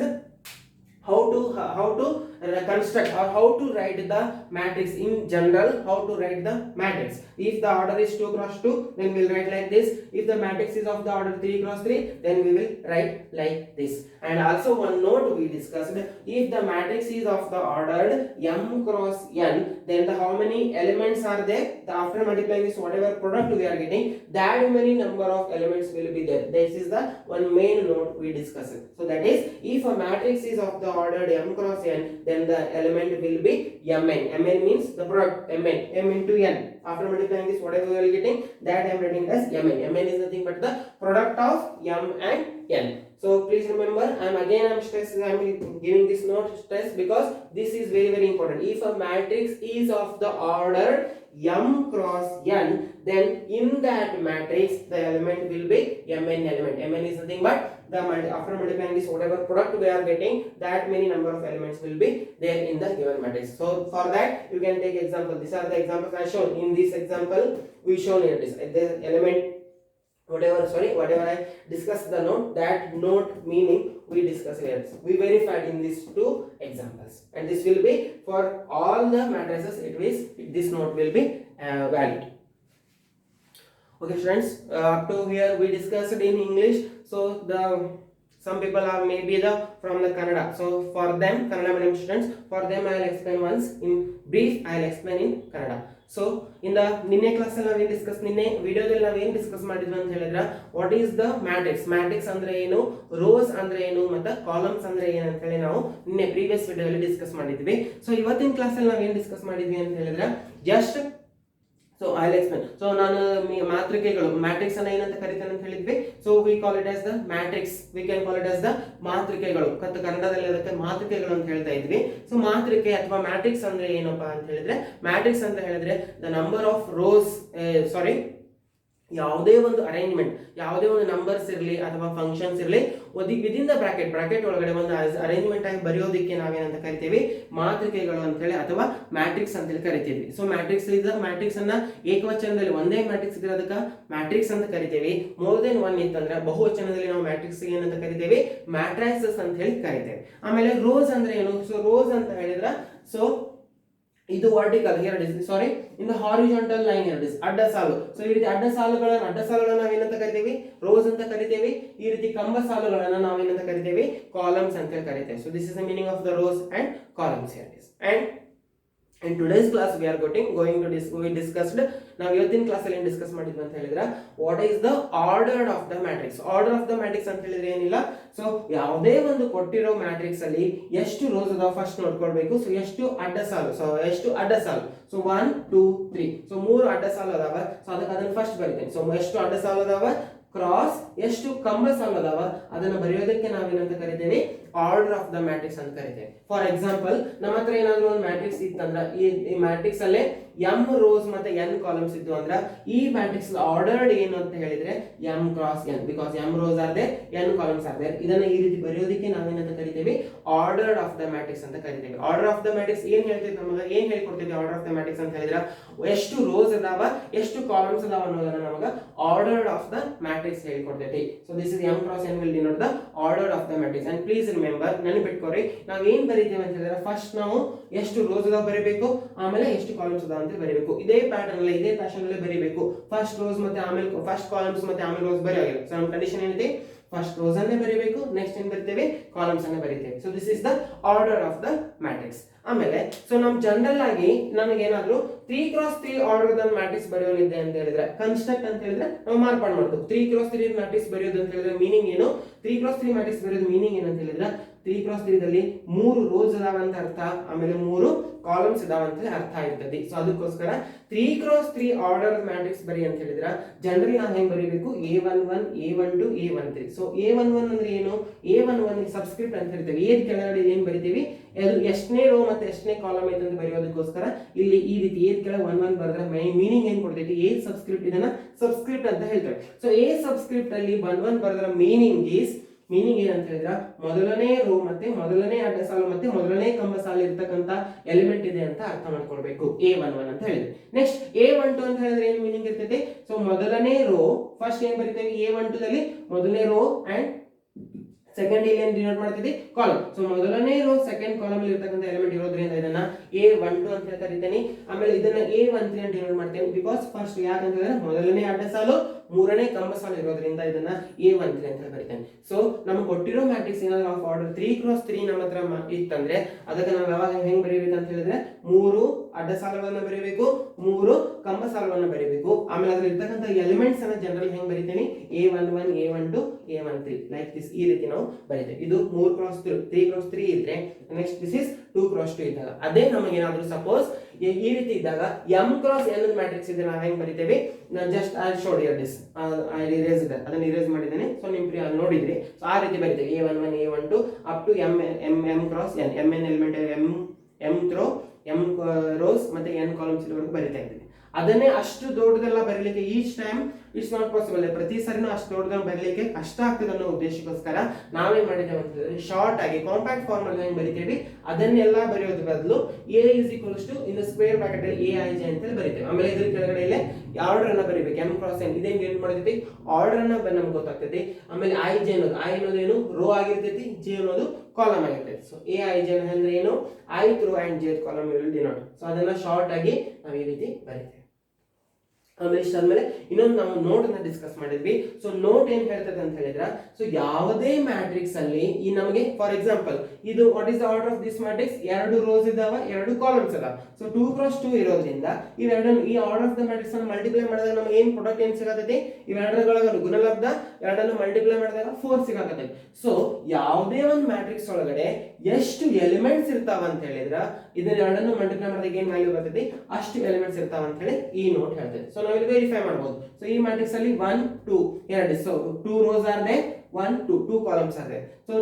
how to construct or how to write the matrix in general. How to write the matrix? If the order is 2 cross 2, then we'll write like this. If the matrix is of the order 3 cross 3, then we will write like this. And also one note we discussed, if the matrix is of the ordered m cross n, then how many elements are there? After multiplying this, whatever product we are getting, that many number of elements will be there. This is the one main note we discussed. So that is, if a matrix is of the ordered m cross n, then the element will be mn. Mn means the product mn, m into n. After multiplying this, whatever we are getting, that I am writing as mn. Mn is nothing but the product of m and n. So please remember, I am giving this note stress because this is very important. If a matrix is of the order m cross n, then in that matrix the element will be mn element. Mn is nothing but the after multiplying this, whatever product we are getting, that many number of elements will be there in the given matrix. So for that you can take example. These are the examples I shown. In this example we shown here this the element whatever I discussed the note, that note meaning we discuss here. We verified in these two examples, and this will be for all the matrices. This note will be valid. Okay friends, up to here we discussed in English. So some people are maybe from the Kannada. So for them, Kannada medium students, for them I will explain once in brief. I will explain in Kannada. So in the ನಿನ್ನೆ class ಅಲ್ಲಿ ನಾವು discuss ನಿನ್ನೆ ವಿಡಿಯೋದಲ್ಲಿ ನಾವು ಏನು discuss ಮಾಡಿದ್ವಿ ಅಂತ ಹೇಳಿದ್ರೆ, what is the matrix, matrix ಅಂದ್ರೆ ಏನು, ರೋಸ್ ಅಂದ್ರೆ ಏನು, ಮತ್ತೆ ಕಾಲಮ್ಸ್ ಅಂದ್ರೆ ಏನು ಅಂತ ಹೇಳಿ ನಾವು ನಿನ್ನೆ ಪ್ರೀವಿಯಸ್ ವಿಡಿಯೋದಲ್ಲಿ ಡಿಸ್ಕಸ್ ಮಾಡಿದ್ವಿ. ಸೊ ಇವತ್ತಿನ ಕ್ಲಾಸ್ ಅಲ್ಲಿ ನಾವು ಏನು ಡಿಸ್ಕಸ್ ಮಾಡಿದ್ವಿ ಅಂತ ಹೇಳಿದ್ರೆ, just so I will explain. So ನಾನು ಮಾತೃಕೆಗಳು, ಮ್ಯಾಟ್ರಿಕ್ಸ್ ಅನ್ನ ಏನಂತ ಕರೀತೇನೆ ಅಂತ ಹೇಳಿದ್ವಿ. So we call it as the matrix, we can call it as the ಮಾತೃಕೆಗಳು. ಕನ್ನಡದಲ್ಲಿ ಅದಕ್ಕೆ ಮಾತೃಕೆಗಳು ಅಂತ ಹೇಳ್ತಾ ಇದ್ವಿ. ಸೊ ಮಾತೃಕೆ ಅಥವಾ ಮ್ಯಾಟ್ರಿಕ್ಸ್ ಅಂದ್ರೆ ಏನಪ್ಪಾ ಅಂತ ಹೇಳಿದ್ರೆ, ಮ್ಯಾಟ್ರಿಕ್ಸ್ ಅಂತ ಹೇಳಿದ್ರೆ ದ ನಂಬರ್ ಆಫ್ ರೋಸ್, ಯಾವುದೇ ಒಂದು ಅರೇಂಜ್ಮೆಂಟ್, ಯಾವುದೇ ಒಂದು ನಂಬರ್ಸ್ ಇರಲಿ ಅಥವಾ ಫಂಕ್ಷನ್ಸ್ ಇರಲಿ, ವಿದಿನ್ ದ ಬ್ರಾಕೆಟ್ ಒಳಗಡೆ ಒಂದು ಅರೇಂಜ್ಮೆಂಟ್ ಆಗಿ ಬರೆಯೋದಕ್ಕೆ ನಾವೇನಂತ ಕರಿತೀವಿ, ಮಾತೃಕೆಗಳು ಅಂತ ಹೇಳಿ ಅಥವಾ ಮ್ಯಾಟ್ರಿಕ್ಸ್ ಅಂತ ಹೇಳಿ ಕರಿತೀವಿ. ಸೊ ಮ್ಯಾಟ್ರಿಕ್ಸ್ ಅನ್ನ ಏಕವಚನದಲ್ಲಿ ಒಂದೇ ಮ್ಯಾಟ್ರಿಕ್ಸ್ ಇದ್ರೆ ಅದಕ್ಕೆ ಮ್ಯಾಟ್ರಿಕ್ಸ್ ಅಂತ ಕರಿತೀವಿ. ಮೋರ್ ದೆನ್ ಒನ್ ಇತ್ತಂದ್ರೆ ಬಹುವಚನದಲ್ಲಿ ನಾವು ಮ್ಯಾಟ್ರಿಕ್ಸ್ ಏನಂತ ಕರಿತೀವಿ, ಮ್ಯಾಟ್ರೈಸಸ್ ಅಂತ ಹೇಳಿ ಕರಿತೇವೆ. ಆಮೇಲೆ ರೋಸ್ ಅಂದ್ರೆ ಏನು? ಸೊ ರೋಸ್ ಅಂತ ಹೇಳಿದ್ರೆ, ಸೊ ಇದು vertical, here it is, sorry, in the horizontal line here it is, ಅಡ್ಡ ಸಾಲು. ಸೊ ಈ ರೀತಿ ಅಡ್ಡ ಸಾಲುಗಳನ್ನ ನಾವೇನಂತ ಕರಿತೀವಿ, ರೋಸ್ ಅಂತ ಕರಿತೀವಿ. ಈ ರೀತಿ ಕಂಬ ಸಾಲುಗಳನ್ನ ನಾವೇನಂತ ಕರಿತೀವಿ, ಕಾಲಮ್ಸ್ ಅಂತ ಕರಿತೇವೆ. So this is the meaning of the rows and columns here it is. And in today's class we are going to discussed, ನಾವು ಇವತ್ತಿನ ಕ್ಲಾಸ್ ಅಲ್ಲಿ ಏನು ಡಿಸ್ಕಸ್ ಮಾಡಿದ್ವಿ ಅಂತ ಹೇಳಿದ್ರೆ, what is the order of the matrix. Order of the matrix ಅಂತ ಹೇಳಿದ್ರೆ ಏನಿಲ್ಲ, ಸೊ ಯಾವುದೇ ಒಂದು ಕೊಟ್ಟಿರೋ ಮ್ಯಾಟ್ರಿಕ್ಸ್ ಅಲ್ಲಿ ಎಷ್ಟು ರೋಸ್ ಅದಾವ ಫಸ್ಟ್ ನೋಡ್ಕೊಳ್ಬೇಕು. ಸೊ ಎಷ್ಟು ಅಡ್ಡ ಸಾಲು, ಸೊ 1 2 3, ಸೊ 3 ಅಡ್ಡ ಸಾಲು ಅದಾವ. ಸೊ ಅದನ್ನ ಫಸ್ಟ್ ಬರಿತೇನೆ. ಸೊ ಎಷ್ಟು ಅಡ್ಡ ಸಾಲು ಅದಾವ, ಕ್ರಾಸ್ ಎಷ್ಟು ಕಂಬ ಸಾಲು ಅದಾವ, ಅದನ್ನ ಬರೆಯೋದಕ್ಕೆ ನಾವೇನಂತ ಕರಿತೇವೆ, ಆರ್ಡರ್ ಆಫ್ ದ ಮ್ಯಾಟ್ರಿಕ್ಸ್ ಅಂತ ಕರಿತೇವೆ. ಫಾರ್ ಎಕ್ಸಾಂಪಲ್, ನಮ್ಮ ಹತ್ರ ಏನಾದ್ರು ಒಂದು ಮ್ಯಾಟ್ರಿಕ್ಸ್ ಇತ್ತಂದ್ರ, ಈ ಮ್ಯಾಟ್ರಿಕ್ಸ್ ಅಲ್ಲೇ m ರೋಸ್ ಮತ್ತೆ n ಕಾಲಮ್ಸ್ ಇತ್ತು ಅಂದ್ರೆ, ಈ ಮ್ಯಾಟ್ರಿಕ್ಸ್ ಆರ್ಡರ್ಡ್ ಏನು ಅಂತ ಹೇಳಿದ್ರೆ m cross n, because m rows are there, n columns are there. ಇದನ್ನ ಈ ರೀತಿ ಬರೆಯೋದಕ್ಕೆ ನಾವೇನಂತ ಕರಿತೇವೆ, ಆರ್ಡರ್ ಆಫ್ ದ ಮ್ಯಾಟ್ರಿಕ್ಸ್ ಅಂತ ಕರಿತೇವೆ. ಆರ್ಡರ್ ಆಫ್ ದ ಮ್ಯಾಟ್ರಿಕ್ಸ್ ಏನ್ ಹೇಳ್ತೇವೆ, ನಮಗೆ ಏನ್ ಹೇಳ್ಕೊಡ್ತೇವೆ ಆರ್ಡರ್ ಆಫ್ ದ ಮ್ಯಾಟ್ರಿಕ್ಸ್ ಅಂತ ಹೇಳಿದ್ರೆ, ಎಷ್ಟು ರೋಸ್ ಅದಾವ ಎಷ್ಟು ಕಾಲಮ್ಸ್ ಅದಾವ ಅನ್ನೋದನ್ನ ನಮಗೆ ಆರ್ಡರ್ ಆಫ್ ದ ಮ್ಯಾಟ್ರಿಕ್ಸ್ ಹೇಳ್ಕೊಡ್ತೈತಿ. So this is m cross n will denote the order of the matrix. And please remember, ನೆನಪಿಟ್ಕೋರಿ, ನಾವ್ ಏನ್ ಬರೀತೇವೆ ಅಂತ ಹೇಳಿದ್ರೆ, ಫಸ್ಟ್ ನಾವು ಎಷ್ಟು ರೋಸ್ ಅದಾವ ಬರೀಬೇಕು, ಆಮೇಲೆ ಎಷ್ಟು ಕಾಲಮ್ಸ್ ಅದಾವ ಅಂತ ಬರೀಬೇಕು. ಇದೇ ಪ್ಯಾಟರ್ನ್ ಅಲ್ಲಿ, ಇದೇ ಫ್ಯಾಷನ್ ಅಲ್ಲಿ ಬರೀಬೇಕು. ಫಸ್ಟ್ ರೋಸ್ ಮತ್ತೆ ಆಮೇಲೆ ಫಸ್ಟ್ ಕಾಲಮ್ಸ್ ಮತ್ತೆ ಆಮೇಲೆ ರೋಸ್ ಬರೆಯಾಗಿಲ್ಲ. ಸೊ ನಮ್ಮ ಕಂಡೀಷನ್ ಏನಿದೆ, ಫಸ್ಟ್ ರೋಸ್ ಅನ್ನೇ ಬರೀಬೇಕು, ನೆಕ್ಸ್ಟ್ ಏನ್ ಬರೀತೇವೆ, ಕಾಲಮ್ಸ್ ಅನ್ನೇ ಬರೀತೇವೆ. So this is the order of the matrix. ಆಮೇಲೆ ಸೊ ನಮ್ ಜನರಲ್ ಆಗಿ ನನಗೇನಾದ್ರು 3 ಕ್ರಾಸ್ 3 ಆರ್ಡರ್ ದ ಮ್ಯಾಟ್ರಿಕ್ಸ್ ಬರೆಯೋನಿದೆ ಅಂತ ಹೇಳಿದ್ರೆ, ಕನ್ಸ್ಟ್ರಕ್ಟ್ ಅಂತ ಹೇಳಿದ್ರೆ ನಾವು ಮಾರ್ಪಾಡು ಮಾಡ್ತೀವಿ. 3 ಕ್ರಾಸ್ 3 ಮ್ಯಾಟ್ರಿಕ್ಸ್ ಬರೆಯೋದು ಅಂತ ಹೇಳಿದ್ರೆ ಮೀನಿಂಗ್ ಏನು, 3 ಕ್ರಾಸ್ 3 ಮ್ಯಾಟ್ರಿಕ್ಸ್ ಬರೆಯೋದು ಮೀನಿಂಗ್ ಏನು ಅಂತ ಹೇಳಿದ್ರೆ, 3x3 ದಲ್ಲಿ 3 ರೋಸ್ ಇದಾವ ಅಂತ ಅರ್ಥ, ಆಮೇಲೆ 3 ಕಾಲಮ್ಸ್ ಇದಾವ ಅಂತ ಅರ್ಥ ಆಗಿರ್ತದೆ. ಸೊ ಅದಕ್ಕೋಸ್ಕರ 3x3 ಆರ್ಡರ್ ಮ್ಯಾಟ್ರಿಕ್ಸ್ ಬರಿ ಅಂತ ಹೇಳಿದ್ರ ಜನರಲಿ ನಾವು ಹೆಂಗ್ ಬರೀಬೇಕು, A11 A12 A13. So A11 ಅಂದ್ರೆ ಏನು, A11 ಸಬ್ಸ್ಕ್ರಿಪ್ಟ್ ಅಂತ ಹೇಳ್ತೇವೆ. ಏನ್ ಕೆಳಗಡೆ ಏನ್ ಬರಿತೀವಿ, ಅದು ಎಷ್ಟನೇ ರೋ ಮತ್ತೆ ಎಷ್ಟನೇ ಕಾಲಮ್ ಐತೆ ಅಂತ ಬರೆಯೋದಕ್ಕೋಸ್ಕರ ಇಲ್ಲಿ ಈ ರೀತಿ ಏದ್ ಕೆಳಗೆ 11 ಬರೆದ್ರೆ ಮೀನಿಂಗ್ ಏನ್ ಕೊಡ್ತೈತಿ, A ಸಬ್ಸ್ಕ್ರಿಪ್ಟ್, ಇದನ್ನ ಸಬ್ಸ್ಕ್ರಿಪ್ಟ್ ಅಂತ ಹೇಳ್ತೇವೆ. ಸೊ A ಸಬ್ಸ್ಕ್ರಿಪ್ಟ್ ಅಲ್ಲಿ 11 ಬರೆದ್ರೆ ಮೀನಿಂಗ್ ಏನಂತ ಹೇಳಿದ್ರ ಮೊದಲನೇ ರೋ ಮತ್ತೆ ಮೊದಲನೇ ಅಡ್ಡ ಸಾಲು ಮತ್ತೆ ಮೊದಲನೇ ಕಂಬ ಸಾಲು ಇರ್ತಕ್ಕಂತ ಎಲಿಮೆಂಟ್ ಇದೆ ಅಂತ ಅರ್ಥ ಮಾಡ್ಕೊಳ್ಬೇಕು, A11 ಅಂತ ಹೇಳಿದ್ರೆ. ನೆಕ್ಸ್ಟ್ A12 ಅಂತ ಹೇಳಿದ್ರೆ ಏನ್ ಮೀನಿಂಗ್ ಇರ್ತೈತಿ, ಸೊ ಮೊದಲನೇ ರೋ ಫಸ್ಟ್ ಏನ್ ಬರಿತೇವೆ, A12 ದಲ್ಲಿ ಮೊದಲನೇ ರೋ ಅಂಡ್ ಸೆಕೆಂಡ್ ಇಲ್ಲಿ ಏನ್ ಡಿನೋಟ್ ಮಾಡ್ತಿದ್ವಿ, ಕಾಲಮ್. ಸೊ ಮೊದಲನೇ ರೋ ಸೆಕೆಂಡ್ ಕಾಲಮ್ ಅಲ್ಲಿ ಇರತಕ್ಕಂತ ಎಲಿಮೆಂಟ್ ಇರೋದ್ರಿಂದ ಇದನ್ನ A12 ಅಂತ ಕರಿತೇನೆ. ಆಮೇಲೆ ಇದನ್ನ A13 ಅಂತ ಡಿನೋಟ್ ಮಾಡ್ತೇನೆ, ಬಿಕಾಸ್ ಫಸ್ಟ್ ಯಾಕಂತಂದ್ರೆ ಮೊದಲನೇ ಅಡ್ಡ ಸಾಲು ಮೂರನೇ ಕಂಬ ಸಾಲು ಇರೋದ್ರಿಂದ ಇದನ್ನ A13 ಅಂತ ಬರಿತೇನೆ. ಸೊ ನಮಗೆ ಕೊಟ್ಟಿರೋ ಮ್ಯಾಟ್ರಿಕ್ಸ್ ಏನಾದ್ರು ಆಫ್ ಆರ್ಡರ್ 3x3 ನಮ್ಮ ಹತ್ರ ಇತ್ತಂದ್ರೆ ಅದಕ್ಕೆ ನಾವು ಯಾವಾಗ ಹೆಂಗ್ ಬರೀಬೇಕು ಅಂತ ಹೇಳಿದ್ರೆ 3 ಅಡ್ಡ ಸಾಲುಗಳನ್ನ ಬರೀಬೇಕು, 3 ಕಂಬ ಸಾಲುಗಳನ್ನ ಬರೀಬೇಕು. ಆಮೇಲೆ ಅದ್ರ ಇರ್ತಕ್ಕಂಥ ಎಲಿಮೆಂಟ್ಸ್ ಅನ್ನ ಜನರಲ್ ಹೆಂಗ್ ಬರಿತೇನೆ, A11 A12 A13 like this, ಈ ರೀತಿ ನಾವು ಬರೀತೇವೆ. ಇದು 3x3 ಇದ್ರೆ ನೆಕ್ಸ್ಟ್ ದಿಸ್ ಇಸ್ 2x2 ಇದ್ದಾಗ. ಅದೇ ನಮಗೆ ಏನಾದ್ರು ಸಪೋಸ್ ಈ ರೀತಿ ಇದ್ದಾಗ m×n ಮ್ಯಾಟ್ರಿಕ್ಸ್ ಇದೆ, ನಾವು ಹೆಂಗ್ ಬರಿತೇವೆ, just I showed here this, I erase ಇದೆ, ಅದನ್ನ ಇರೇಸ್ ಮಾಡಿದ್ದೇನೆ. ಸೊ ನಿಮ್ಗೆ ನೋಡಿದ್ರಿ, ಸೊ ಆ ರೀತಿ ಬರಿತೇವೆ A11 A12 up to m×n, mn element m through m rows ಮತ್ತೆ n ಕಾಲಮ್ಸ್ ಇರೋವರೆಗೂ ಬರಿತಾ ಇದ್ದೀವಿ. ಅದನ್ನೇ ಅಷ್ಟು ದೊಡ್ಡದೆಲ್ಲ ಬರೀಲಿಕ್ಕೆ each time it's not possible, ಪ್ರತಿ ಸರಿನೂ ಅಷ್ಟು ದೊಡ್ಡದನ್ನ ಬರೀಲಿಕ್ಕೆ ಕಷ್ಟ ಆಗ್ತದೆ ಅನ್ನೋ ಉದ್ದೇಶಕ್ಕೋಸ್ಕರ ನಾವೇನ್ ಮಾಡಿದ್ದೇವೆ ಅಂತಂದ್ರೆ ಶಾರ್ಟ್ ಆಗಿ ಕಾಂಪ್ಯಾಕ್ಟ್ ಫಾರ್ಮ್ ಅಲ್ಲಿ ಹೆಂಗ್ ಬರಿತೀವಿ ಅದನ್ನೆಲ್ಲ ಬರೆಯೋದ್ರ ಬದಲು A is equals to in the square bracket ಅಲ್ಲಿ Aij ಅಂತ ಬರೀತೇವೆ. ಆಮೇಲೆ ಇದ್ರ ಕೆಳಗಡೆ ಇಲ್ಲಿ ಆರ್ಡರ್ ಅನ್ನ ಬರೀಬೇಕು, m×n. ಇದೇನ್ ಏನ್ ಮಾಡಿರ್ತೀವಿ, ಆರ್ಡರ್ ಅನ್ನ ನಮ್ಗೆ ಗೊತ್ತಾಗ್ತೈತಿ. ಆಮೇಲೆ I ಅನ್ನೋದು ಏನು ರೋ ಆಗಿರ್ತೈತಿ, J ಅನ್ನೋದು ಕಾಲಮ್ ಆಗಿರ್ತೈತಿ. ಸೊ Aij ಅಂದ್ರೆ ಏನು, I through and j column will denote. So ಅದನ್ನ ಶಾರ್ಟ್ ಆಗಿ ನಾವು ಈ ರೀತಿ ಬರೀತೇವೆ. ಆಮೇಲೆ ಇಷ್ಟಾದ್ಮೇಲೆ ಇನ್ನೊಂದು ನಾವು ನೋಟ್ ಅನ್ನ ಡಿಸ್ಕಸ್ ಮಾಡಿದ್ವಿ. ಸೊ ನೋಟ್ ಏನ್ ಹೇಳ್ತದೆ ಅಂತ ಹೇಳಿದ್ರ, ಸೊ ಯಾವುದೇ ಮ್ಯಾಟ್ರಿಕ್ಸ್ ಅಲ್ಲಿ ಈ ನಮಗೆ ಫಾರ್ ಎಕ್ಸಾಂಪಲ್ ಇದು what is the order of this matrix, 2 rose ಇದಾವ, 2 ಕಾಲಮ್ಸ್ ಅದಾವ. ಸೊ 2x2 ಇರೋದ್ರಿಂದ ಇವೆರಡನ್ನು ಈ ಆರ್ಡರ್ ಆಫ್ ದ ಮ್ಯಾಟ್ರಿಕ್ಸ್ ಅನ್ನು ಮಲ್ಟಿಪ್ಲೈ ಮಾಡಿದಾಗ ನಮಗೆ ಏನ್ ಪ್ರಾಡಕ್ಟ್ ಏನ್ ಸಿಗತೈತಿ, ಇವೆರಡರೊಳಗ ಗುಣಲಬ್ಧ ಎರಡನ್ನು ಮಲ್ಟಿಪ್ಲೈ ಮಾಡಿದಾಗ 4 ಸಿಗತೈತಿ. ಸೊ ಯಾವುದೇ ಒಂದು ಮ್ಯಾಟ್ರಿಕ್ಸ್ ಒಳಗಡೆ ಎಷ್ಟು ಎಲಿಮೆಂಟ್ಸ್ ಇರ್ತಾವ ಅಂತ ಹೇಳಿದ್ರ ಇದನ್ನ ಎರಡನ್ನು ಮಲ್ಟಿಪ್ಲೈ ಮಾಡಿದಾಗ ಏನ್ ವ್ಯಾಲ್ಯೂ ಬರ್ತೈತಿ, ಅಷ್ಟು ಎಲಿಮೆಂಟ್ಸ್ ಇರ್ತಾವ ಅಂತ ಹೇಳಿ ಈ ನೋಟ್ ಹೇಳ್ತೇವೆ. ಸೊ ನಾವಿಲ್ಲಿ ವೆರಿಫೈ ಮಾಡಬಹುದು. ಸೊ ಈ ಮ್ಯಾಟ್ರಿಕ್ಸ್ ಅಲ್ಲಿ 1 2 ಎರಡು, so 2 rows are there, 1 2 2 columns are there. So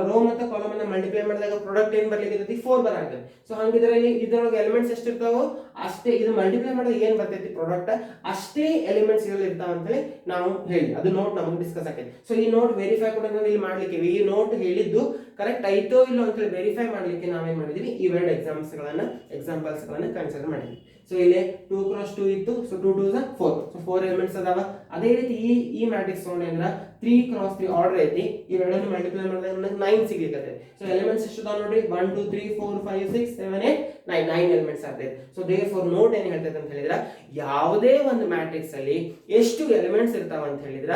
row ಮತ್ತೆ ಕಾಲಮ್ ಅನ್ನ ಮಲ್ಟಿಪ್ಲೈ ಮಾಡಿದಾಗ ಪ್ರಾಡಕ್ಟ್ ಏನ್ ಬರ್ಲಿಕ್ಕೆ 4 ಬರಾಗ್ತದೆ. ಸೊ ಹಂಗಿದ್ರೆ ಇದರೊಳಗೆ ಎಲಿಮೆಂಟ್ಸ್ ಎಷ್ಟು ಇರ್ತಾವೋ ಅಷ್ಟೇ, ಇದು ಮಲ್ಟಿಪ್ಲೈ ಮಾಡಿದಾಗ ಏನ್ ಬರ್ತೈತಿ ಪ್ರಾಡಕ್ಟ್ ಅಷ್ಟೇ ಎಲಿಮೆಂಟ್ಸ್ ಇದರಲ್ಲಿ ಇರ್ತಾವ ಅಂತ ಹೇಳಿ ನಾವು ಹೇಳಿ ಅದು ನೋಟ್ ನಮಗೆ ಡಿಸ್ಕಸ್ ಆಗಿದೆ. ಸೊ ಈ ನೋಟ್ ವೆರಿಫೈ ಕೂಡ ಇಲ್ಲಿ ಮಾಡ್ಲಿಕ್ಕೆ, ಈ ನೋಟ್ ಹೇಳಿದ್ದು ಕರೆಕ್ಟ್ ಐತೋ ಇಲ್ಲೋ ಅಂತ ಹೇಳಿ ವೆರಿಫೈ ಮಾಡ್ಲಿಕ್ಕೆ ನಾವೇನ್ ಮಾಡಿದ್ವಿ, ಇವೆರಡು ಎಕ್ಸಾಂಪಲ್ಸ್ ಗಳನ್ನ ಕನ್ಸಿಡರ್ ಮಾಡಿದ್ವಿ. ಸೊ ಇಲ್ಲಿ 2x2 ಇತ್ತು, so 2 2s are 4, so 4 elements ಅದಾವ. ಅದೇ ರೀತಿ ಈ ಮ್ಯಾಟ್ರಿಕ್ಸ್ ತಗೊಂಡ್ರ 3x3 ಆರ್ಡರ್ ಐತಿ, ಇವೆರಡನ್ನು ಮಲ್ಟಿಪ್ಲೈ ಮಾಡಿದಾಗ 9 ಸಿಗ್ಲಿಕ್ಕೆ. ಸೊ ಎಲಿಮೆಂಟ್ಸ್ ಎಷ್ಟು ಅದಾವ ನೋಡ್ರಿ, 1 2 3 4 5 6 7 8 9 ಎಲಿಮೆಂಟ್ಸ್ ಆಗ್ತದೆ. ಸೊ ದೇರ್ಫೋರ್ ನೋಟ್ ಏನ್ ಹೇಳ್ತೈತೆ ಅಂತ ಹೇಳಿದ್ರ, ಯಾವುದೇ ಒಂದು ಮ್ಯಾಟ್ರಿಕ್ಸ್ ಅಲ್ಲಿ ಎಷ್ಟು ಎಲಿಮೆಂಟ್ಸ್ ಇರ್ತಾವ ಅಂತ ಹೇಳಿದ್ರ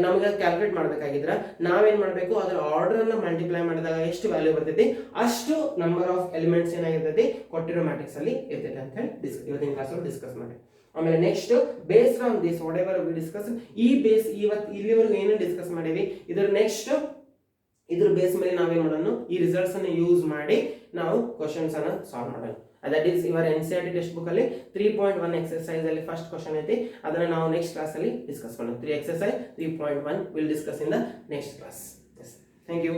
ನಮಗೆ ಕ್ಯಾಲ್ಕುಲೇಟ್ ಮಾಡಬೇಕಾಗಿದ್ರ ನಾವೇನ್ ಮಾಡಬೇಕು, ಅದರ ಆರ್ಡರ್ ಅನ್ನ ಮಲ್ಟಿಪ್ಲೈ ಮಾಡಿದಾಗ ಎಷ್ಟು ವ್ಯಾಲ್ಯೂ ಬರ್ತೈತಿ ಅಷ್ಟು ನಂಬರ್ ಆಫ್ ಎಲಿಮೆಂಟ್ಸ್ ಏನಾಗಿರ್ತೈತಿ ಕೊಟ್ಟಿರೋ ಮ್ಯಾಟ್ರಿಕ್ಸ್ ಅಲ್ಲಿ ಇರ್ತೈತೆ ಅಂತ ಹೇಳಿ ಇವತ್ತಿನ ಕ್ಲಾಸ್ ಅಲ್ಲಿ ಡಿಸ್ಕಸ್ ಮಾಡಿ. ಆಮೇಲೆ next based on this what ever we discuss, ಈ ಬೇಸ್ ಇವತ್ತು ಇಲ್ಲಿವರೆಗೂ ಏನೇನು ಡಿಸ್ಕಸ್ ಮಾಡಿವಿ ಇದ್ರ ನೆಕ್ಸ್ಟ್ ಇದ್ರ ಬೇಸ್ ಮೇಲೆ ನಾವೇನ್ ಮಾಡೋಣ, ಈ ರಿಸಲ್ಟ್ಸ್ ಅನ್ನು ಯೂಸ್ ಮಾಡಿ ನಾವು ಕ್ವಶನ್ಸ್ ಅನ್ನ ಸಾಲ್ವ್ ಮಾಡೋಣ. ದಟ್ ಈಸ್ ಇವರ್ NCERT ಟೆಕ್ಸ್ಟ್ ಬುಕ್ ಅಲ್ಲಿ 3.1 ಎಕ್ಸರ್ಸೈಸ್ ಅಲ್ಲಿ ಫಸ್ಟ್ ಕ್ವಶನ್ ಐತಿ, ಅದನ್ನ ನಾವು ನೆಕ್ಸ್ಟ್ ಕ್ಲಾಸ್ ಅಲ್ಲಿ ಡಿಸ್ಕಸ್ ಮಾಡೋಣ. 3 exercise 3.1 will discuss in the next class. Thank you.